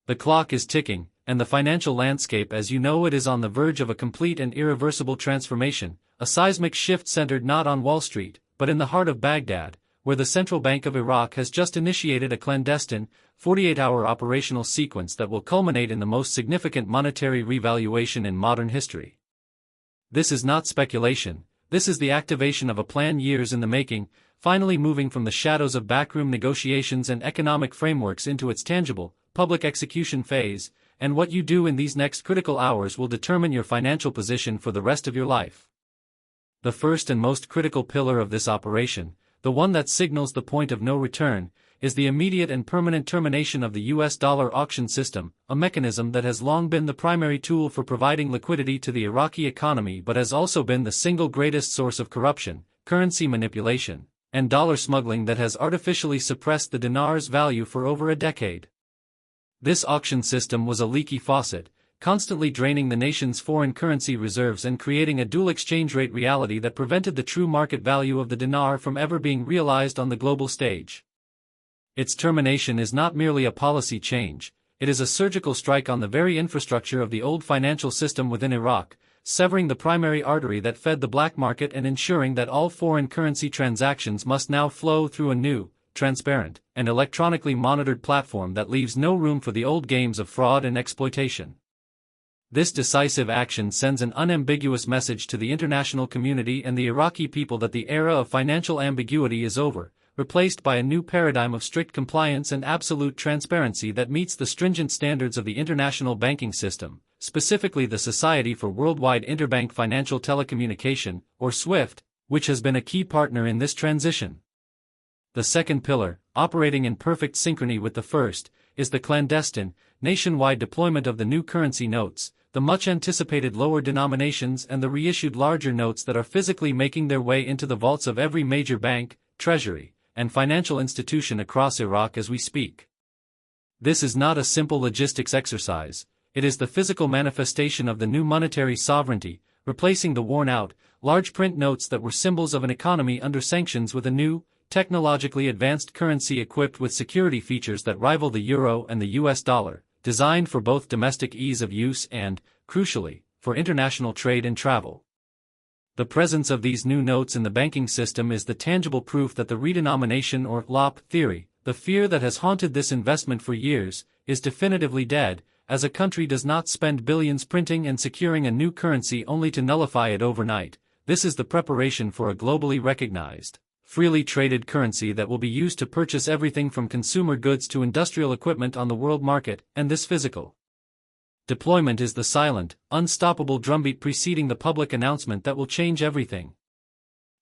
The clock is ticking, and the financial landscape as you know it is on the verge of a complete and irreversible transformation, a seismic shift centered not on Wall Street, but in the heart of Baghdad, where the Central Bank of Iraq has just initiated a clandestine, 48-hour operational sequence that will culminate in the most significant monetary revaluation in modern history. This is not speculation, this is the activation of a plan years in the making, finally moving from the shadows of backroom negotiations and economic frameworks into its tangible, public execution phase, and what you do in these next critical hours will determine your financial position for the rest of your life. The first and most critical pillar of this operation, the one that signals the point of no return, is the immediate and permanent termination of the US dollar auction system, a mechanism that has long been the primary tool for providing liquidity to the Iraqi economy but has also been the single greatest source of corruption, currency manipulation, and dollar smuggling that has artificially suppressed the dinar's value for over a decade. This auction system was a leaky faucet, constantly draining the nation's foreign currency reserves and creating a dual exchange rate reality that prevented the true market value of the dinar from ever being realized on the global stage. Its termination is not merely a policy change, it is a surgical strike on the very infrastructure of the old financial system within Iraq, severing the primary artery that fed the black market and ensuring that all foreign currency transactions must now flow through a new, transparent, and electronically monitored platform that leaves no room for the old games of fraud and exploitation. This decisive action sends an unambiguous message to the international community and the Iraqi people that the era of financial ambiguity is over, replaced by a new paradigm of strict compliance and absolute transparency that meets the stringent standards of the international banking system, specifically the Society for Worldwide Interbank Financial Telecommunication, or SWIFT, which has been a key partner in this transition. The second pillar, operating in perfect synchrony with the first, is the clandestine, nationwide deployment of the new currency notes, the much-anticipated lower denominations and the reissued larger notes that are physically making their way into the vaults of every major bank, treasury, and financial institution across Iraq as we speak. This is not a simple logistics exercise, it is the physical manifestation of the new monetary sovereignty, replacing the worn-out, large-print notes that were symbols of an economy under sanctions with a new, technologically advanced currency equipped with security features that rival the euro and the US dollar, designed for both domestic ease of use and, crucially, for international trade and travel. The presence of these new notes in the banking system is the tangible proof that the redenomination or LOP theory, the fear that has haunted this investment for years, is definitively dead, as a country does not spend billions printing and securing a new currency only to nullify it overnight. This is the preparation for a globally recognized, freely traded currency that will be used to purchase everything from consumer goods to industrial equipment on the world market, and this physical deployment is the silent, unstoppable drumbeat preceding the public announcement that will change everything.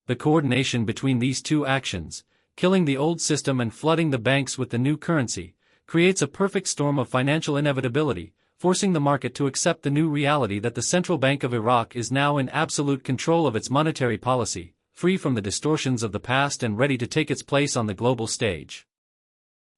The coordination between these two actions, killing the old system and flooding the banks with the new currency, creates a perfect storm of financial inevitability, forcing the market to accept the new reality that the Central Bank of Iraq is now in absolute control of its monetary policy, free from the distortions of the past and ready to take its place on the global stage.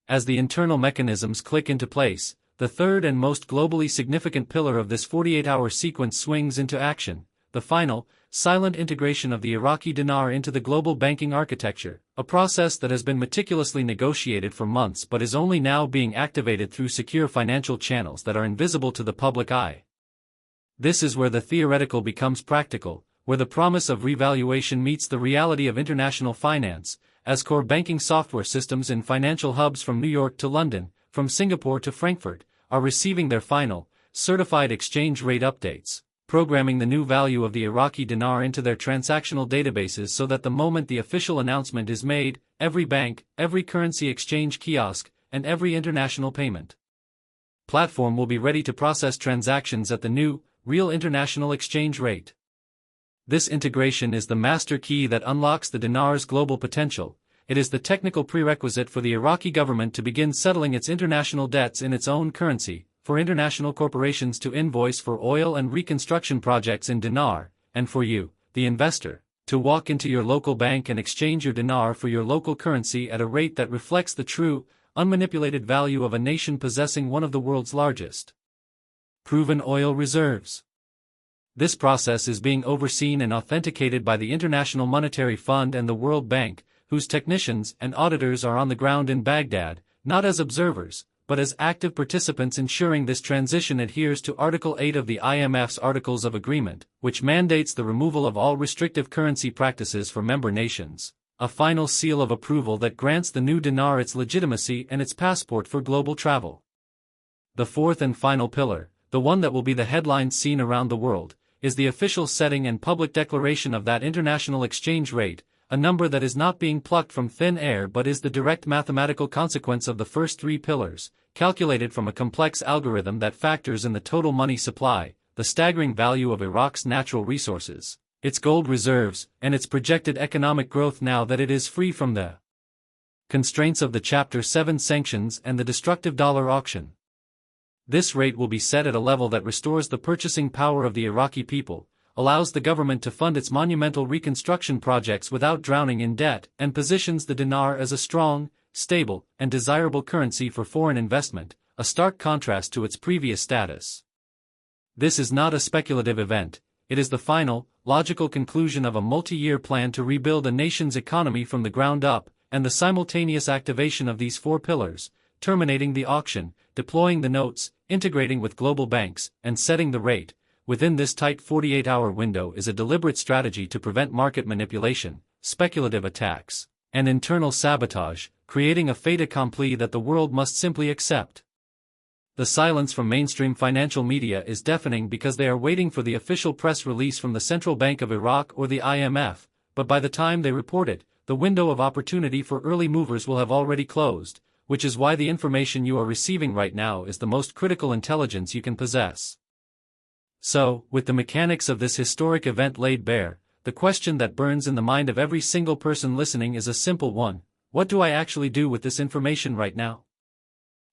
As the internal mechanisms click into place, the third and most globally significant pillar of this 48-hour sequence swings into action, the final, silent integration of the Iraqi dinar into the global banking architecture, a process that has been meticulously negotiated for months but is only now being activated through secure financial channels that are invisible to the public eye. This is where the theoretical becomes practical, where the promise of revaluation meets the reality of international finance, as core banking software systems in financial hubs from New York to London, from Singapore to Frankfurt, are receiving their final, certified exchange rate updates, programming the new value of the Iraqi dinar into their transactional databases so that the moment the official announcement is made, every bank, every currency exchange kiosk, and every international payment platform will be ready to process transactions at the new, real international exchange rate. This integration is the master key that unlocks the dinar's global potential. It is the technical prerequisite for the Iraqi government to begin settling its international debts in its own currency, for international corporations to invoice for oil and reconstruction projects in dinar, and for you, the investor, to walk into your local bank and exchange your dinar for your local currency at a rate that reflects the true, unmanipulated value of a nation possessing one of the world's largest proven oil reserves. This process is being overseen and authenticated by the International Monetary Fund and the World Bank, whose technicians and auditors are on the ground in Baghdad, not as observers, but as active participants ensuring this transition adheres to Article 8 of the IMF's Articles of Agreement, which mandates the removal of all restrictive currency practices for member nations, a final seal of approval that grants the new dinar its legitimacy and its passport for global travel. The fourth and final pillar, the one that will be the headlines seen around the world, is the official setting and public declaration of that international exchange rate, a number that is not being plucked from thin air but is the direct mathematical consequence of the first three pillars, calculated from a complex algorithm that factors in the total money supply, the staggering value of Iraq's natural resources, its gold reserves, and its projected economic growth now that it is free from the constraints of the Chapter 7 sanctions and the destructive dollar auction. This rate will be set at a level that restores the purchasing power of the Iraqi people, allows the government to fund its monumental reconstruction projects without drowning in debt, and positions the dinar as a strong, stable, and desirable currency for foreign investment, a stark contrast to its previous status. This is not a speculative event, it is the final, logical conclusion of a multi-year plan to rebuild a nation's economy from the ground up, and the simultaneous activation of these four pillars, terminating the auction, deploying the notes, integrating with global banks, and setting the rate, within this tight 48-hour window is a deliberate strategy to prevent market manipulation, speculative attacks, and internal sabotage, creating a fait accompli that the world must simply accept. The silence from mainstream financial media is deafening because they are waiting for the official press release from the Central Bank of Iraq or the IMF, but by the time they report it, the window of opportunity for early movers will have already closed, which is why the information you are receiving right now is the most critical intelligence you can possess. So, with the mechanics of this historic event laid bare, the question that burns in the mind of every single person listening is a simple one: what do I actually do with this information right now?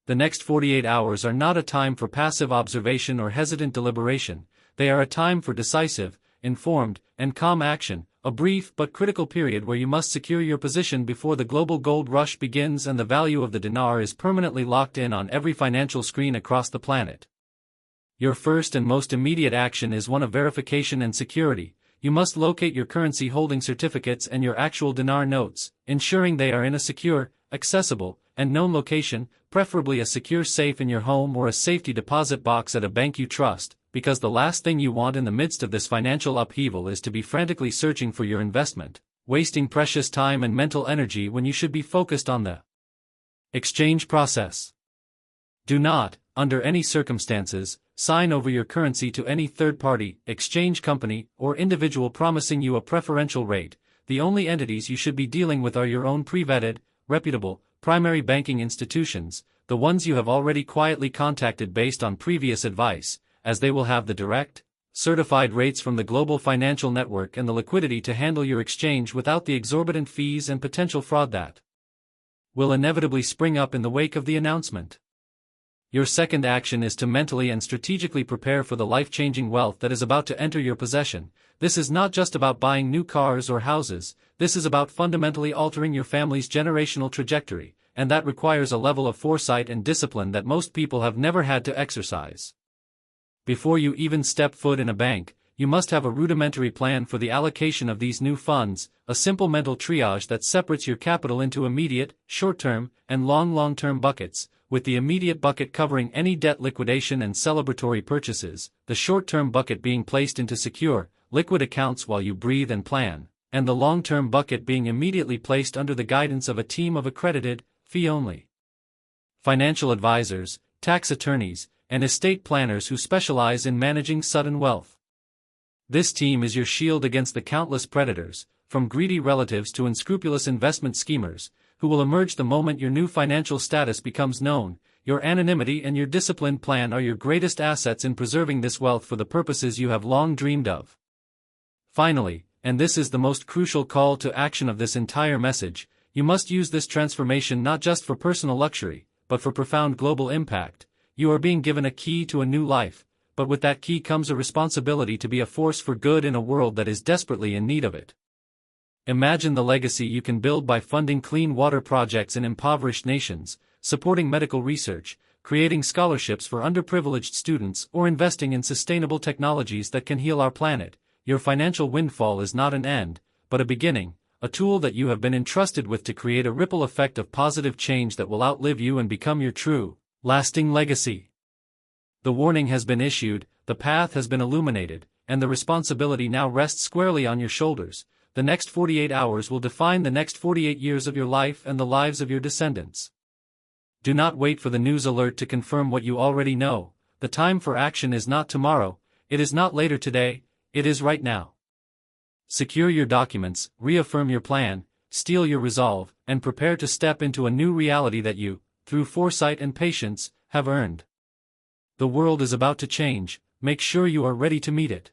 The next 48 hours are not a time for passive observation or hesitant deliberation, they are a time for decisive, informed, and calm action, a brief but critical period where you must secure your position before the global gold rush begins and the value of the dinar is permanently locked in on every financial screen across the planet. Your first and most immediate action is one of verification and security. You must locate your currency holding certificates and your actual dinar notes, ensuring they are in a secure, accessible, and known location, preferably a secure safe in your home or a safety deposit box at a bank you trust, because the last thing you want in the midst of this financial upheaval is to be frantically searching for your investment, wasting precious time and mental energy when you should be focused on the exchange process. Do not, under any circumstances, sign over your currency to any third-party, exchange company, or individual promising you a preferential rate. The only entities you should be dealing with are your own pre-vetted, reputable, primary banking institutions, the ones you have already quietly contacted based on previous advice, as they will have the direct, certified rates from the global financial network and the liquidity to handle your exchange without the exorbitant fees and potential fraud that will inevitably spring up in the wake of the announcement. Your second action is to mentally and strategically prepare for the life-changing wealth that is about to enter your possession. This is not just about buying new cars or houses, this is about fundamentally altering your family's generational trajectory, and that requires a level of foresight and discipline that most people have never had to exercise. Before you even step foot in a bank, you must have a rudimentary plan for the allocation of these new funds, a simple mental triage that separates your capital into immediate, short-term, and long-term buckets, with the immediate bucket covering any debt liquidation and celebratory purchases, the short-term bucket being placed into secure, liquid accounts while you breathe and plan, and the long-term bucket being immediately placed under the guidance of a team of accredited, fee-only financial advisors, tax attorneys, and estate planners who specialize in managing sudden wealth. This team is your shield against the countless predators, from greedy relatives to unscrupulous investment schemers, who will emerge the moment your new financial status becomes known. Your anonymity and your disciplined plan are your greatest assets in preserving this wealth for the purposes you have long dreamed of. Finally, and this is the most crucial call to action of this entire message, you must use this transformation not just for personal luxury, but for profound global impact. You are being given a key to a new life, but with that key comes a responsibility to be a force for good in a world that is desperately in need of it. Imagine the legacy you can build by funding clean water projects in impoverished nations, supporting medical research, creating scholarships for underprivileged students, or investing in sustainable technologies that can heal our planet. Your financial windfall is not an end, but a beginning, a tool that you have been entrusted with to create a ripple effect of positive change that will outlive you and become your true, Lasting legacy. The warning has been issued, the path has been illuminated, and the responsibility now rests squarely on your shoulders. The next 48 hours will define the next 48 years of your life and the lives of your descendants. Do not wait for the news alert to confirm what you already know. The time for action is not tomorrow, it is not later today, it is right now. Secure your documents, reaffirm your plan, steel your resolve, and prepare to step into a new reality that you, through foresight and patience, have earned. The world is about to change, make sure you are ready to meet it.